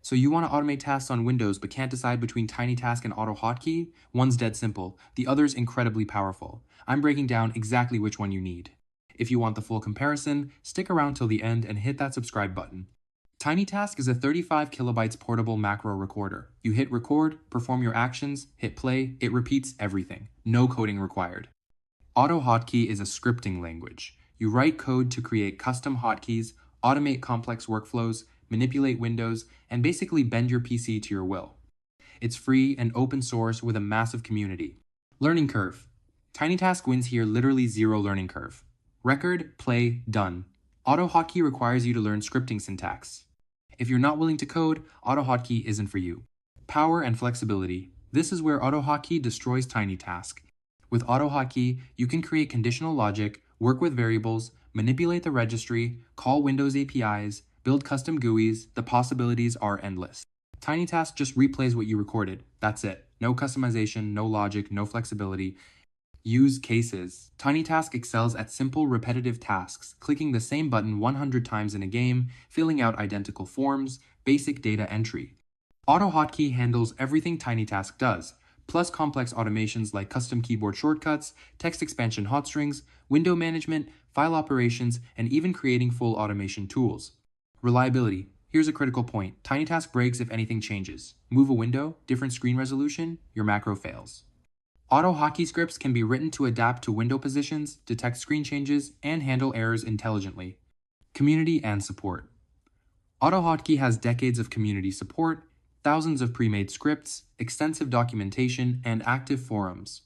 So you want to automate tasks on Windows but can't decide between TinyTask and AutoHotkey? One's dead simple, the other's incredibly powerful. I'm breaking down exactly which one you need. If you want the full comparison, stick around till the end and hit that subscribe button. TinyTask is a 35 kilobytes portable macro recorder. You hit record, perform your actions, hit play, it repeats everything. No coding required. AutoHotkey is a scripting language. You write code to create custom hotkeys, automate complex workflows, manipulate windows, and basically bend your PC to your will. It's free and open source with a massive community. Learning curve. TinyTask wins here, literally zero learning curve. Record, play, done. AutoHotkey requires you to learn scripting syntax. If you're not willing to code, AutoHotkey isn't for you. Power and flexibility. This is where AutoHotkey destroys TinyTask. With AutoHotkey, you can create conditional logic, work with variables, manipulate the registry, call Windows APIs, build custom GUIs. The possibilities are endless. TinyTask just replays what you recorded. That's it. No customization, no logic, no flexibility. Use cases. TinyTask excels at simple, repetitive tasks, clicking the same button 100 times in a game, filling out identical forms, basic data entry. AutoHotkey handles everything TinyTask does, plus complex automations like custom keyboard shortcuts, text expansion hotstrings, window management, file operations, and even creating full automation tools. Reliability. Here's a critical point. TinyTask breaks if anything changes. Move a window, different screen resolution, your macro fails. AutoHotkey scripts can be written to adapt to window positions, detect screen changes, and handle errors intelligently. Community and support. AutoHotkey has decades of community support, thousands of pre-made scripts, extensive documentation, and active forums.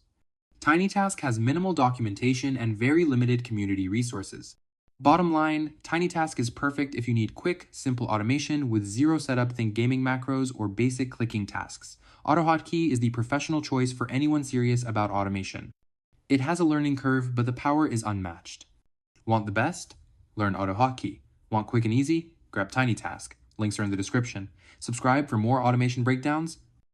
TinyTask has minimal documentation and very limited community resources. Bottom line, TinyTask is perfect if you need quick, simple automation with zero setup. Think gaming macros or basic clicking tasks. AutoHotkey is the professional choice for anyone serious about automation. It has a learning curve, but the power is unmatched. Want the best? Learn AutoHotkey. Want quick and easy? Grab TinyTask. Links are in the description. Subscribe for more automation breakdowns.